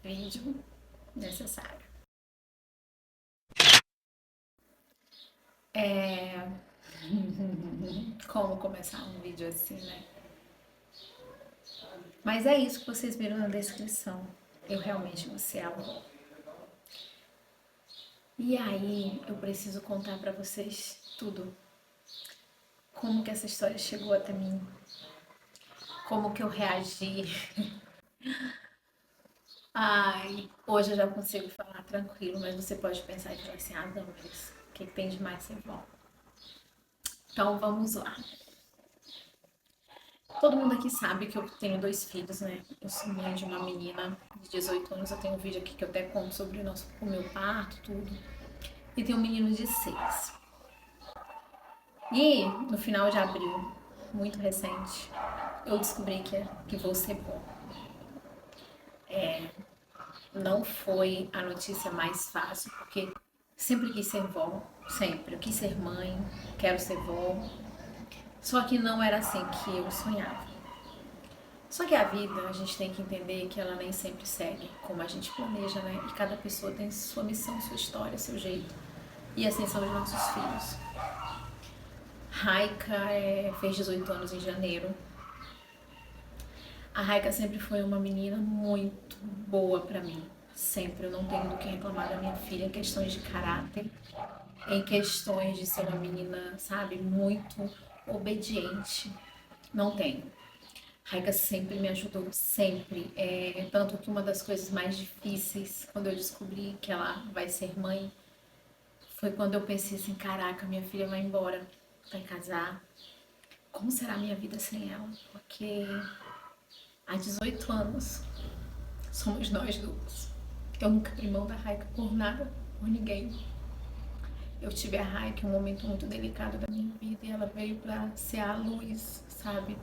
vídeo necessário. Como começar um vídeo assim, né? Mas é isso que vocês viram na descrição. Eu realmente vou ser avó. E aí, eu preciso contar pra vocês tudo. Como que essa história chegou até mim. Como que eu reagi. Ai, hoje eu já consigo falar tranquilo, mas você pode pensar e falar assim, não, mas o que tem de mais ser bom? Então vamos lá. Todo mundo aqui sabe que eu tenho 2 filhos, né? Eu sou mãe de uma menina de 18 anos. Eu tenho um vídeo aqui que eu até conto sobre o meu parto, tudo. E tem um menino de 6. E no final de abril, muito recente, eu descobri que vou ser vó. Não foi a notícia mais fácil, porque sempre quis ser vó, sempre. Eu quis ser mãe, quero ser vó. Só que não era assim que eu sonhava. Só que a vida, a gente tem que entender que ela nem sempre segue como a gente planeja, né? E cada pessoa tem sua missão, sua história, seu jeito. E assim são os nossos filhos. Raika fez 18 anos em janeiro. A Raika sempre foi uma menina muito boa pra mim. Sempre, eu não tenho do que reclamar da minha filha em questões de caráter, em questões de ser uma menina, sabe, muito obediente. Não tenho. Raika sempre me ajudou, sempre. Tanto que uma das coisas mais difíceis, quando eu descobri que ela vai ser mãe, foi quando eu pensei assim, caraca, minha filha vai embora, vai casar. Como será a minha vida sem ela? Porque há 18 anos somos nós duas. Eu nunca abri mão da Raika por nada, por ninguém. Eu tive a Raika em um momento muito delicado da minha vida e ela veio pra ser a luz, sabe?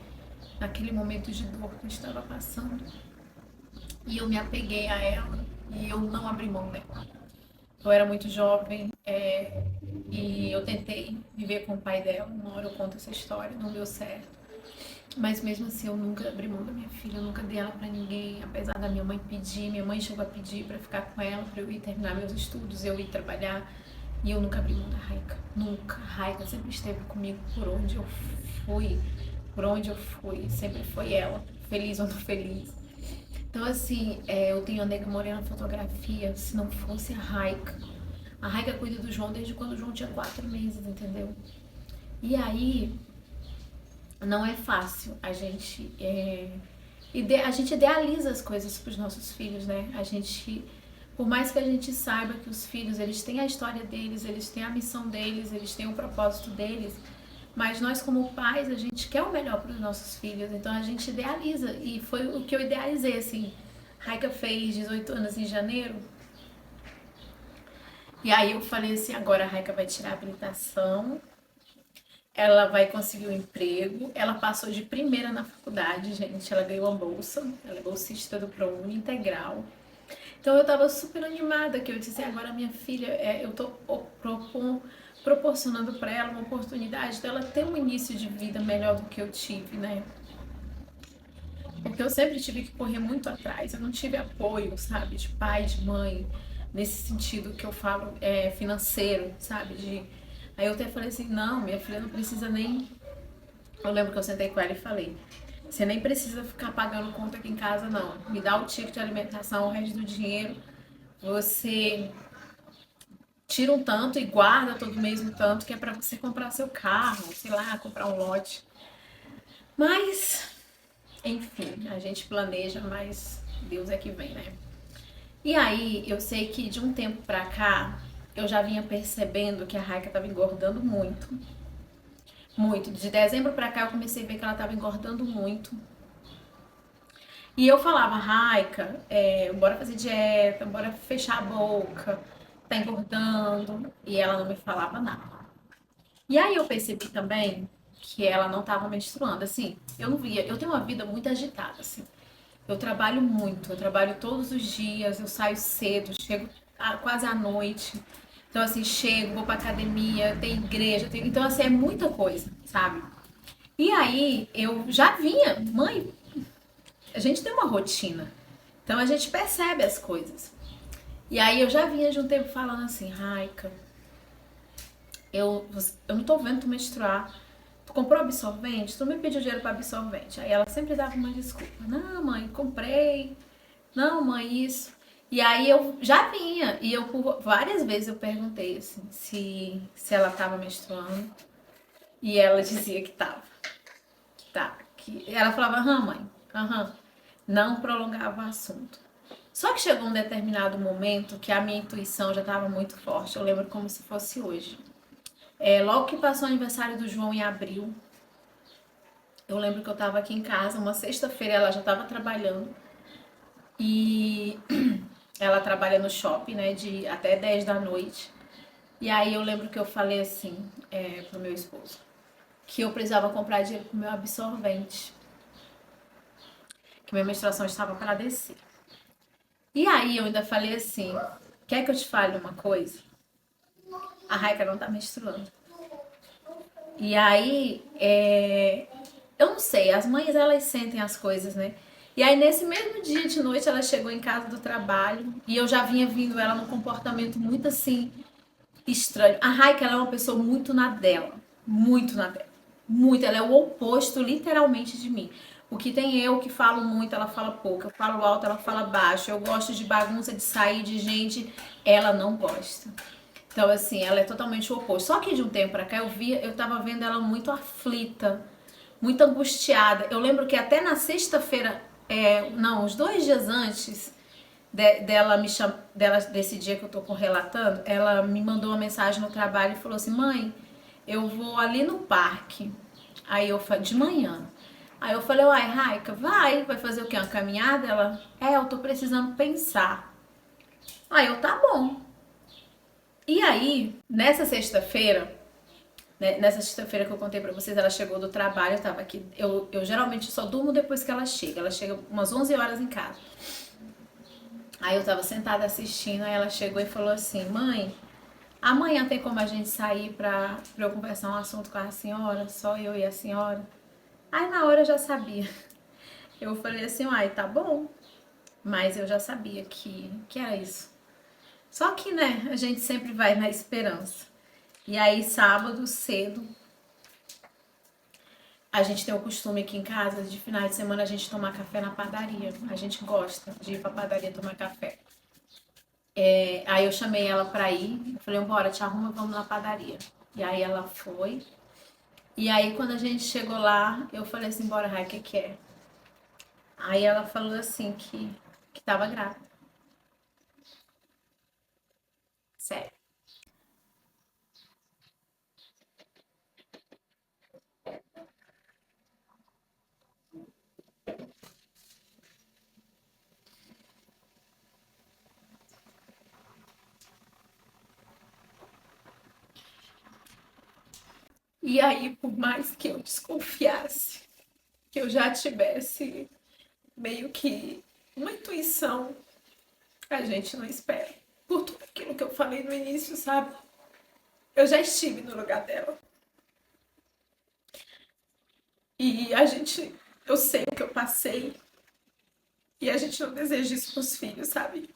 Naquele momento de dor que eu estava passando. E eu me apeguei a ela e eu não abri mão dela. Eu era muito jovem e eu tentei viver com o pai dela. Uma hora eu conto essa história, não deu certo. Mas mesmo assim eu nunca abri mão da minha filha, eu nunca dei ela pra ninguém, apesar da minha mãe pedir. Minha mãe chegou a pedir pra ficar com ela, pra eu ir terminar meus estudos, eu ir trabalhar. E eu nunca abri mão da Raika, nunca. A Raika sempre esteve comigo por onde eu fui, sempre foi ela, feliz ou não feliz. Então assim, eu tenho a Nega Morena fotografia, se não fosse a Raika. A Raika cuida do João desde quando o João tinha 4 meses, entendeu? E aí, não é fácil, a gente idealiza as coisas para os nossos filhos, né? Por mais que a gente saiba que os filhos, eles têm a história deles, eles têm a missão deles, eles têm o propósito deles, mas nós como pais, a gente quer o melhor para os nossos filhos, então a gente idealiza, e foi o que eu idealizei, assim. Raika fez 18 anos em janeiro, e aí eu falei assim, agora a Raika vai tirar a habilitação, ela vai conseguir um emprego. Ela passou de primeira na faculdade, gente. Ela ganhou a bolsa. Ela é bolsista do ProUni integral. Então eu tava super animada, que eu disse, agora minha filha, eu tô proporcionando para ela uma oportunidade dela ter um início de vida melhor do que eu tive, né? Porque eu sempre tive que correr muito atrás. Eu não tive apoio, sabe, de pai, de mãe, nesse sentido que eu falo, financeiro, sabe, Aí eu até falei assim, não, minha filha não precisa nem... Eu lembro que eu sentei com ela e falei, você nem precisa ficar pagando conta aqui em casa, não. Me dá o ticket de alimentação, o resto do dinheiro, você tira um tanto e guarda todo mês um tanto, que é pra você comprar seu carro, sei lá, comprar um lote. Mas, enfim, a gente planeja, mas Deus é que vem, né? E aí, eu sei que de um tempo pra cá, eu já vinha percebendo que a Raika tava engordando muito. Muito. De dezembro pra cá eu comecei a ver que ela tava engordando muito. E eu falava, Raika, bora fazer dieta, bora fechar a boca, tá engordando. E ela não me falava nada. E aí eu percebi também que ela não tava menstruando. Assim, eu não via. Eu tenho uma vida muito agitada, assim. Eu trabalho muito, eu trabalho todos os dias, eu saio cedo, chego quase à noite. Então, assim, chego, vou pra academia, tem igreja, então, assim, é muita coisa, sabe? E aí, eu já vinha, mãe, a gente tem uma rotina. Então a gente percebe as coisas. E aí eu já vinha de um tempo falando assim, Raika, eu não tô vendo tu menstruar. Tu comprou absorvente? Tu me pediu dinheiro para absorvente. Aí ela sempre dava uma desculpa. Não, mãe, comprei. Não, mãe, isso. E aí eu já vinha. E eu por várias vezes eu perguntei assim, se ela tava menstruando. E ela dizia que tava. Que tá. Que... Ela falava, aham, mãe. Aham. Não prolongava o assunto. Só que chegou um determinado momento que a minha intuição já estava muito forte. Eu lembro como se fosse hoje. Logo que passou o aniversário do João em abril, eu lembro que eu estava aqui em casa, uma sexta-feira ela já estava trabalhando e ela trabalha no shopping, né, de até 10 da noite. E aí eu lembro que eu falei assim pro meu esposo, que eu precisava comprar dinheiro pro meu absorvente, que minha menstruação estava para descer. E aí eu ainda falei assim, quer que eu te fale uma coisa? A Raika não tá menstruando. E aí, eu não sei, as mães elas sentem as coisas, né? E aí nesse mesmo dia de noite ela chegou em casa do trabalho e eu já vinha vindo ela num comportamento muito assim estranho. A Raika ela é uma pessoa muito na dela, muito na dela. Muito, ela é o oposto literalmente de mim. O que tem eu que falo muito, ela fala pouco. Eu falo alto, ela fala baixo. Eu gosto de bagunça, de sair de gente, ela não gosta. Então, assim, ela é totalmente o oposto. Só que de um tempo pra cá eu tava vendo ela muito aflita, muito angustiada. Eu lembro que até na sexta-feira, não, uns 2 dias antes desse dia que eu tô relatando, ela me mandou uma mensagem no trabalho e falou assim: mãe, eu vou ali no parque. Aí eu falei, de manhã. Aí eu falei, uai, Raika, vai fazer o quê? Uma caminhada? Ela, eu tô precisando pensar. Aí eu, tá bom. E aí, nessa sexta-feira que eu contei pra vocês, ela chegou do trabalho, eu tava aqui. Eu geralmente só durmo depois que ela chega. Ela chega umas 11 horas em casa. Aí eu tava sentada assistindo, aí ela chegou e falou assim: mãe, amanhã tem como a gente sair pra eu conversar um assunto com a senhora? Só eu e a senhora? Aí na hora eu já sabia. Eu falei assim: uai, tá bom. Mas eu já sabia que era isso. Só que, né, a gente sempre vai na esperança. E aí, sábado cedo, a gente tem o costume aqui em casa de finais de semana a gente tomar café na padaria. A gente gosta de ir pra padaria tomar café. Aí eu chamei ela pra ir. Eu falei, bora, te arruma, vamos na padaria. E aí ela foi. E aí quando a gente chegou lá, eu falei assim, bora, Rai, o que que é? Aí ela falou assim que tava grávida. Sério. E aí, por mais que eu desconfiasse, que eu já tivesse meio que uma intuição, a gente não espera. Por tudo aquilo que eu falei no início, sabe? Eu já estive no lugar dela. E eu sei o que eu passei. E a gente não deseja isso pros filhos, sabe?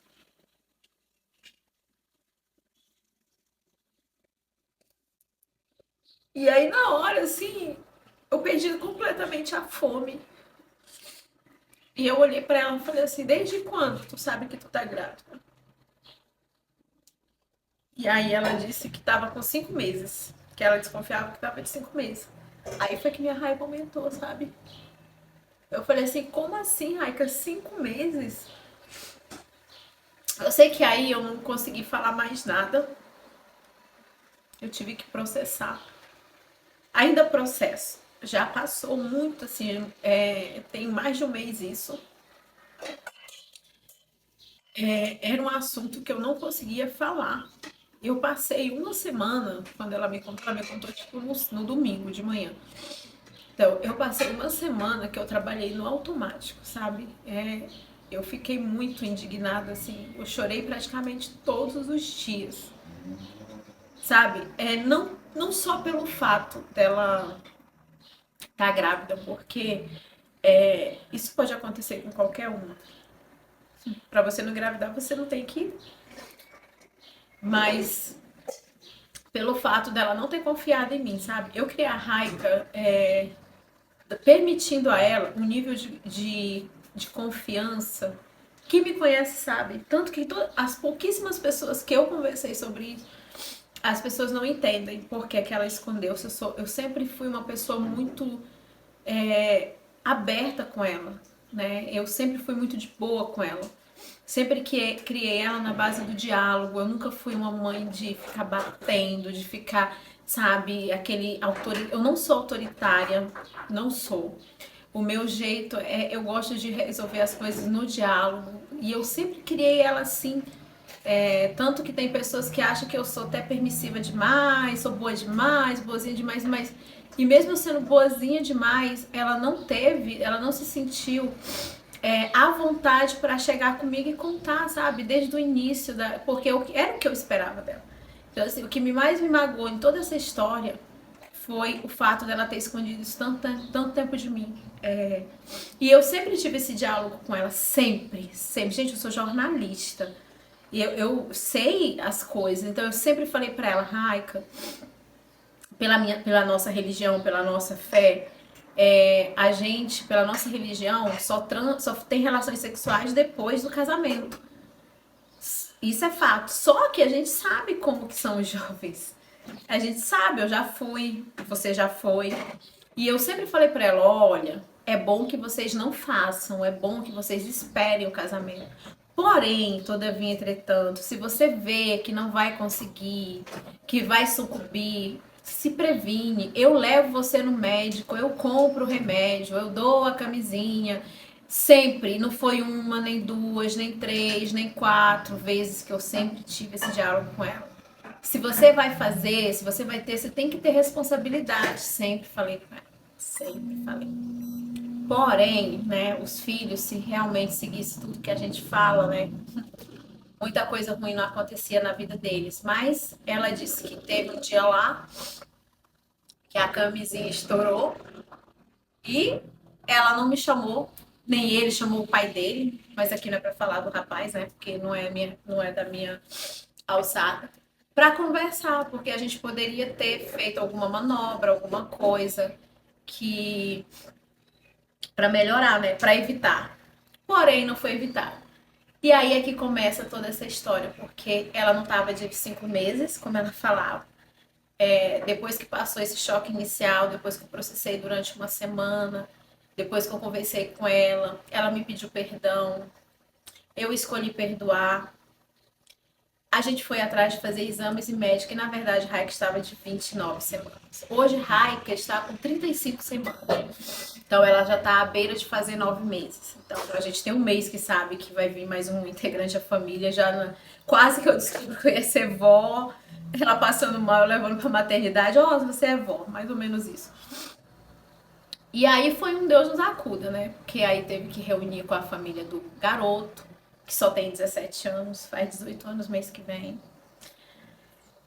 E aí, na hora, assim, eu perdi completamente a fome. E eu olhei pra ela e falei assim: desde quando tu sabe que tu tá grávida? E aí ela disse que tava com 5 meses. Que ela desconfiava que tava de 5 meses. Aí foi que minha raiva aumentou, sabe? Eu falei assim: como assim, Raika? 5 meses? Eu sei que aí eu não consegui falar mais nada. Eu tive que processar. Ainda processo. Já passou muito, assim, tem mais de um mês isso. Era um assunto que eu não conseguia falar. Eu passei uma semana, quando ela me contou tipo no domingo de manhã. Então, eu passei uma semana que eu trabalhei no automático, sabe? Eu fiquei muito indignada, assim. Eu chorei praticamente todos os dias, sabe? Não só pelo fato dela estar grávida, porque isso pode acontecer com qualquer uma. Pra você não engravidar, você não tem que ir. Mas pelo fato dela não ter confiado em mim, sabe? Eu criei a Raika permitindo a ela um nível de confiança. Quem me conhece sabe. Tanto que as pouquíssimas pessoas que eu conversei sobre isso, as pessoas não entendem por que ela escondeu. Eu sempre fui uma pessoa muito aberta com ela, né? Eu sempre fui muito de boa com ela. Sempre que criei ela na base do diálogo. Eu nunca fui uma mãe de ficar batendo, de ficar, sabe, eu não sou autoritária, não sou. O meu jeito eu gosto de resolver as coisas no diálogo. E eu sempre criei ela assim. Tanto que tem pessoas que acham que eu sou até permissiva demais, sou boa demais, boazinha demais, mas. E mesmo sendo boazinha demais, ela não se sentiu à vontade para chegar comigo e contar, sabe? Desde o início, porque era o que eu esperava dela. Então, assim, o que mais me magoou em toda essa história foi o fato dela ter escondido isso tanto tempo de mim. E eu sempre tive esse diálogo com ela, sempre, sempre. Gente, eu sou jornalista. E eu sei as coisas, então eu sempre falei pra ela, Raika, pela nossa religião, pela nossa fé, a gente, pela nossa religião, só tem relações sexuais depois do casamento. Isso é fato. Só que a gente sabe como que são os jovens. A gente sabe, eu já fui, você já foi. E eu sempre falei pra ela, olha, é bom que vocês não façam, é bom que vocês esperem o casamento. Porém, todavia, entretanto, se você vê que não vai conseguir, que vai sucumbir, se previne. Eu levo você no médico, eu compro o remédio, eu dou a camisinha. Sempre, não foi uma, nem duas, nem três, nem quatro vezes que eu sempre tive esse diálogo com ela. Se você vai fazer, se você vai ter, você tem que ter responsabilidade. Sempre falei com ela, sempre falei. Porém, né, os filhos, se realmente seguisse tudo que a gente fala, né, muita coisa ruim não acontecia na vida deles. Mas ela disse que teve um dia lá que a camisinha estourou e ela não me chamou, nem ele chamou o pai dele, mas aqui não é para falar do rapaz, né, porque não é da minha alçada, para conversar, porque a gente poderia ter feito alguma manobra, alguma coisa que para melhorar, né, para evitar. Porém, não foi evitado. E aí é que começa toda essa história, porque ela não estava de 5 meses, como ela falava. Depois que passou esse choque inicial, depois que eu processei durante uma semana, depois que eu conversei com ela, ela me pediu perdão, eu escolhi perdoar. A gente foi atrás de fazer exames e médico, e na verdade Raika estava de 29 semanas. Hoje Raika está com 35 semanas. Então ela já está à beira de fazer 9 meses. Então a gente tem um mês que sabe que vai vir mais um integrante da família. Quase que eu descobri que eu ia ser vó. Ela passando mal, eu levando pra maternidade. Você é vó, mais ou menos isso. E aí foi um Deus nos acuda, né? Porque aí teve que reunir com a família do garoto, que só tem 17 anos, faz 18 anos mês que vem.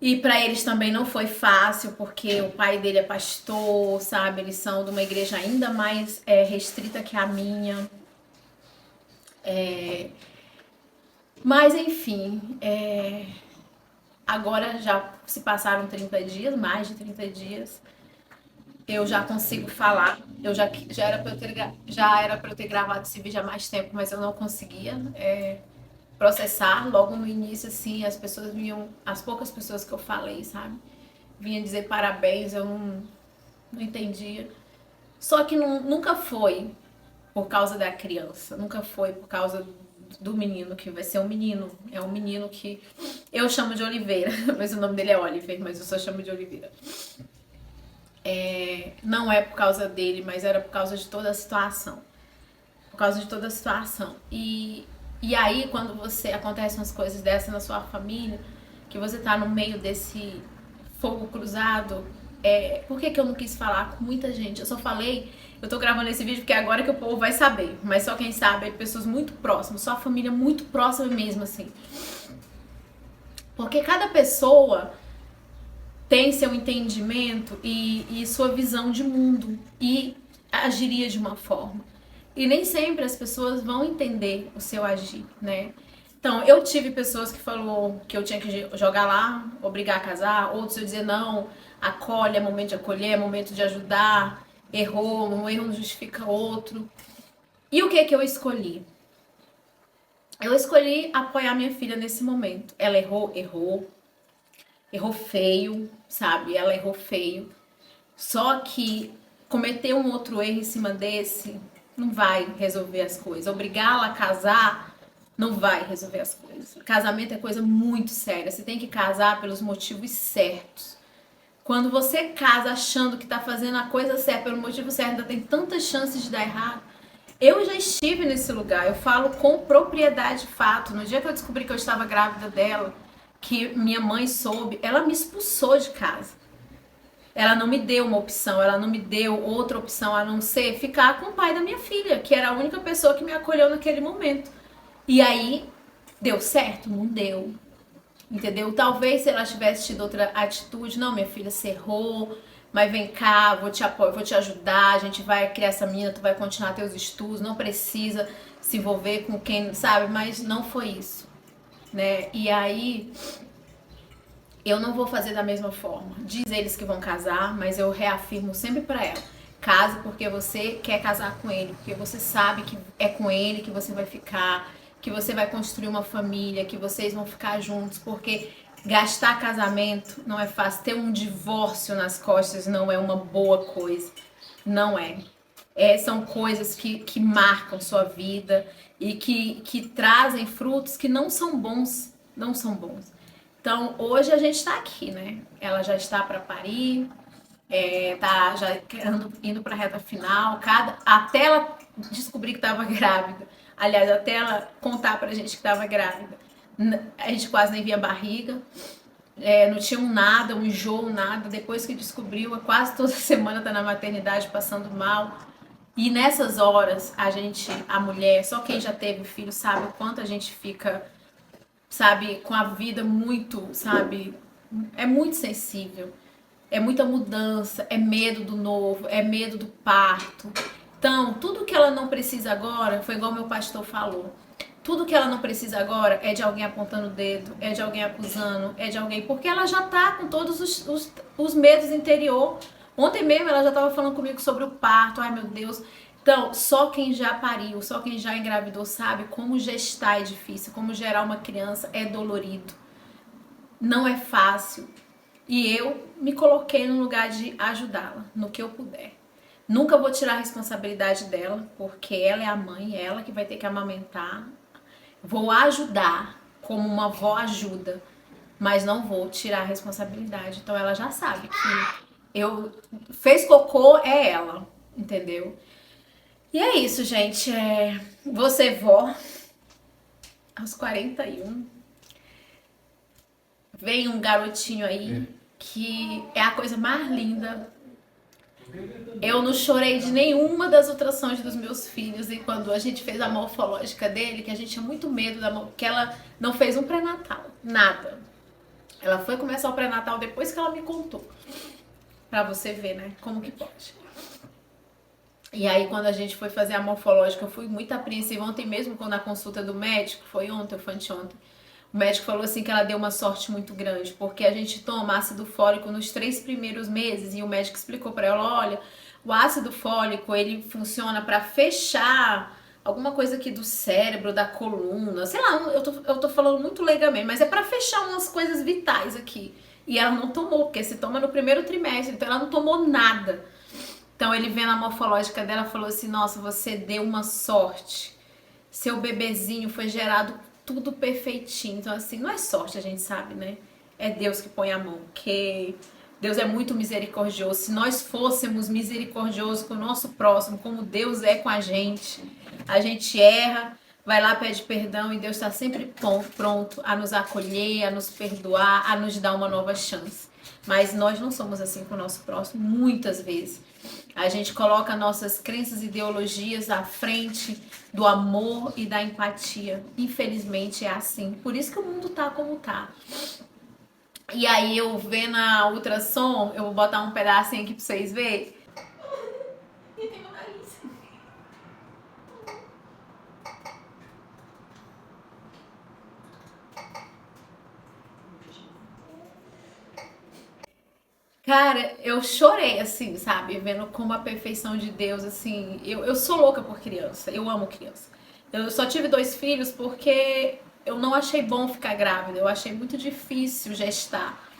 E para eles também não foi fácil, porque o pai dele é pastor, sabe? Eles são de uma igreja ainda mais restrita que a minha. Mas, enfim, agora já se passaram 30 dias, mais de 30 dias. Eu já consigo falar. Já era para eu ter gravado esse vídeo há mais tempo, mas eu não conseguia processar. Logo no início, assim, as poucas pessoas que eu falei, sabe? Vinha dizer parabéns, eu não entendia. Só que nunca foi por causa da criança, nunca foi por causa do menino, que vai ser um menino. É um menino que eu chamo de Oliveira, mas o nome dele é Oliver, mas eu só chamo de Oliveira. Não é por causa dele, mas era por causa de toda a situação. Por causa de toda a situação. E aí, quando acontecem umas coisas dessas na sua família, que você tá no meio desse fogo cruzado, por que eu não quis falar com muita gente? Eu só falei, eu tô gravando esse vídeo porque é agora que o povo vai saber, mas só quem sabe é pessoas muito próximas, só a família muito próxima mesmo, assim. Porque cada pessoa tem seu entendimento e sua visão de mundo e agiria de uma forma. E nem sempre as pessoas vão entender o seu agir, né? Então, eu tive pessoas que falou que eu tinha que jogar lá, obrigar a casar, outros eu dizer não, acolhe, é momento de acolher, é momento de ajudar, errou, um erro não justifica outro. E o que é que eu escolhi? Eu escolhi apoiar minha filha nesse momento. Ela errou feio, sabe? Ela errou feio. Só que cometer um outro erro em cima desse não vai resolver as coisas. Obrigá-la a casar não vai resolver as coisas. Casamento é coisa muito séria. Você tem que casar pelos motivos certos. Quando você casa achando que tá fazendo a coisa certa pelo motivo certo, ainda tem tantas chances de dar errado. Eu já estive nesse lugar, eu falo com propriedade de fato. No dia que eu descobri que eu estava grávida dela, que minha mãe soube, ela me expulsou de casa. Ela não me deu uma opção, ela não me deu outra opção a não ser ficar com o pai da minha filha, que era a única pessoa que me acolheu naquele momento. E aí, deu certo? Não deu. Entendeu? Talvez se ela tivesse tido outra atitude, não, minha filha, você errou, mas vem cá, vou te apoiar, vou te ajudar, a gente vai criar essa menina, tu vai continuar teus estudos, não precisa se envolver com quem, sabe? Mas não foi isso, né? E aí, eu não vou fazer da mesma forma. Diz eles que vão casar, mas eu reafirmo sempre pra ela. Case porque você quer casar com ele, porque você sabe que é com ele que você vai ficar, que você vai construir uma família, que vocês vão ficar juntos, porque gastar casamento não é fácil. Ter um divórcio nas costas não é uma boa coisa. Não é. São coisas que marcam sua vida e que trazem frutos que não são bons. Não são bons. Então, hoje a gente está aqui, né? Ela já está para parir, tá já indo para a reta final. Até ela descobrir que estava grávida, aliás, até ela contar pra gente que estava grávida, a gente quase nem via barriga. Não tinha um nada, um enjoo, nada. Depois que descobriu, quase toda semana tá na maternidade passando mal. E nessas horas, a mulher, só quem já teve filho sabe o quanto a gente fica, sabe, com a vida muito, sabe, é muito sensível. É muita mudança, é medo do novo, é medo do parto. Então, tudo que ela não precisa agora, foi igual meu pastor falou. Tudo que ela não precisa agora é de alguém apontando o dedo, é de alguém acusando, é de alguém. Porque ela já tá com todos os medos interior. Ontem mesmo ela já tava falando comigo sobre o parto. Ai meu Deus. Então, só quem já pariu, só quem já engravidou sabe como gestar é difícil, como gerar uma criança é dolorido. Não é fácil. E eu me coloquei no lugar de ajudá-la no que eu puder. Nunca vou tirar a responsabilidade dela, porque ela é a mãe, é ela que vai ter que amamentar. Vou ajudar como uma avó ajuda, mas não vou tirar a responsabilidade. Então ela já sabe que eu fez cocô é ela, entendeu? E é isso, gente. Você vó aos 41. Vem um garotinho aí que é a coisa mais linda. Eu não chorei de nenhuma das ultrassons dos meus filhos. E quando a gente fez a morfológica dele, que a gente tinha muito medo que ela não fez um pré-natal, nada. Ela foi começar o pré-natal depois que ela me contou. Pra você ver, né, como que pode. E aí quando a gente foi fazer a morfológica, eu fui muito apreensiva. Ontem mesmo, quando a consulta do médico, foi ontem ou foi anteontem, o médico falou assim que ela deu uma sorte muito grande, porque a gente toma ácido fólico nos 3 primeiros meses e o médico explicou pra ela, olha, o ácido fólico ele funciona pra fechar alguma coisa aqui do cérebro, da coluna, sei lá, eu tô falando muito legalmente, mas é pra fechar umas coisas vitais aqui. E ela não tomou, porque se toma no primeiro trimestre, então ela não tomou nada. Então ele vendo a morfológica dela falou assim, nossa, você deu uma sorte. Seu bebezinho foi gerado tudo perfeitinho. Então, assim, não é sorte, a gente sabe, né? É Deus que põe a mão, que Deus é muito misericordioso. Se nós fôssemos misericordiosos com o nosso próximo, como Deus é com a gente erra, vai lá, pede perdão e Deus está sempre pronto a nos acolher, a nos perdoar, a nos dar uma nova chance. Mas nós não somos assim com o nosso próximo, muitas vezes. A gente coloca nossas crenças e ideologias à frente do amor e da empatia. Infelizmente é assim. Por isso que o mundo tá como tá. E aí eu vendo a ultrassom, eu vou botar um pedacinho aqui pra vocês verem. E tem meu nariz. Cara, eu chorei, assim, sabe? Vendo como a perfeição de Deus, assim. Eu sou louca por criança, eu amo criança. Eu só tive 2 filhos porque eu não achei bom ficar grávida, eu achei muito difícil gestar.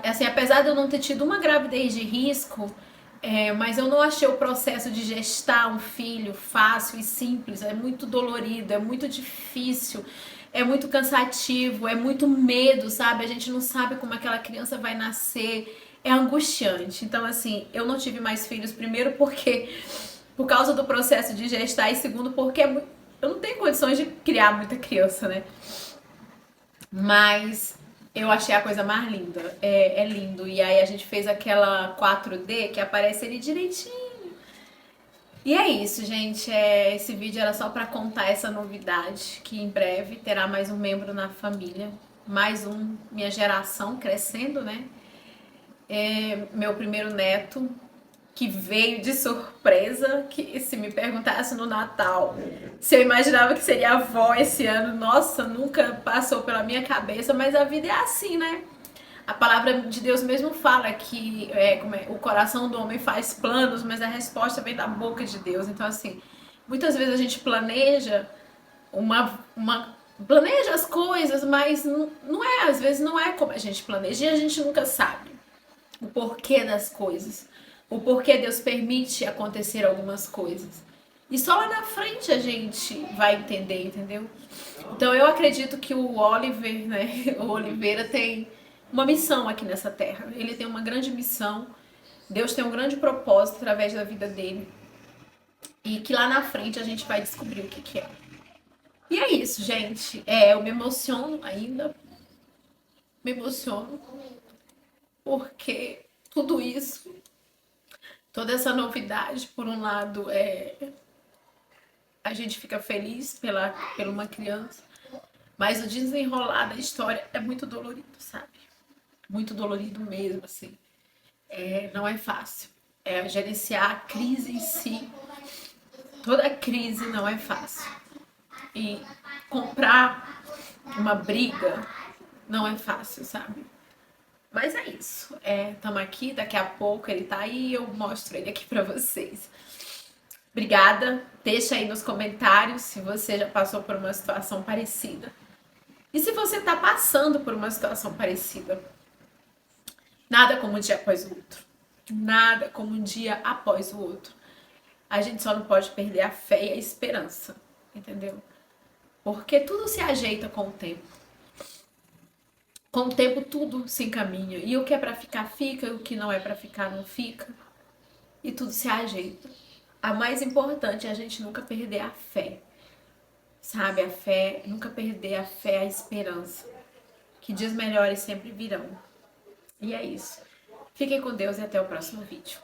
Assim, apesar de eu não ter tido uma gravidez de risco, mas eu não achei o processo de gestar um filho fácil e simples. É muito dolorido, é muito difícil, é muito cansativo, é muito medo, sabe? A gente não sabe como aquela criança vai nascer. É angustiante. Então, assim, eu não tive mais filhos, primeiro porque por causa do processo de gestar, e segundo porque eu não tenho condições de criar muita criança, né? Mas eu achei a coisa mais linda. É lindo. E aí a gente fez aquela 4D que aparece ele direitinho. E é isso, gente. Esse vídeo era só para contar essa novidade, que em breve terá mais um membro na família. Mais um, minha geração crescendo, né? Meu primeiro neto, que veio de surpresa, que se me perguntasse no Natal se eu imaginava que seria avó esse ano, nossa, nunca passou pela minha cabeça, mas a vida é assim, né? A palavra de Deus mesmo fala que o coração do homem faz planos, mas a resposta vem da boca de Deus. Então, assim, muitas vezes a gente planeja planeja as coisas, mas não é, às vezes não é como a gente planeja e a gente nunca sabe o porquê das coisas, o porquê Deus permite acontecer algumas coisas. E só lá na frente a gente vai entender, entendeu? Então eu acredito que o Oliver, né, o Oliveira tem uma missão aqui nessa terra. Ele tem uma grande missão. Deus tem um grande propósito através da vida dele. E que lá na frente a gente vai descobrir o que é. E é isso, gente. Eu me emociono ainda. Me emociono. Porque tudo isso, toda essa novidade, por um lado, a gente fica feliz pela uma criança, mas o desenrolar da história é muito dolorido, sabe? Muito dolorido mesmo, assim. Não é fácil. Gerenciar a crise em si, toda crise não é fácil. E comprar uma briga não é fácil, sabe? Mas é isso. Estamos aqui, daqui a pouco ele tá aí e eu mostro ele aqui pra vocês. Obrigada. Deixa aí nos comentários se você já passou por uma situação parecida. E se você tá passando por uma situação parecida. Nada como um dia após o outro. Nada como um dia após o outro. A gente só não pode perder a fé e a esperança, entendeu? Porque tudo se ajeita com o tempo. Com o tempo tudo se encaminha. E o que é pra ficar, fica. E o que não é pra ficar, não fica. E tudo se ajeita. A mais importante é a gente nunca perder a fé. Sabe? A fé, nunca perder a fé, a esperança. Que dias melhores sempre virão. E é isso. Fiquem com Deus e até o próximo vídeo.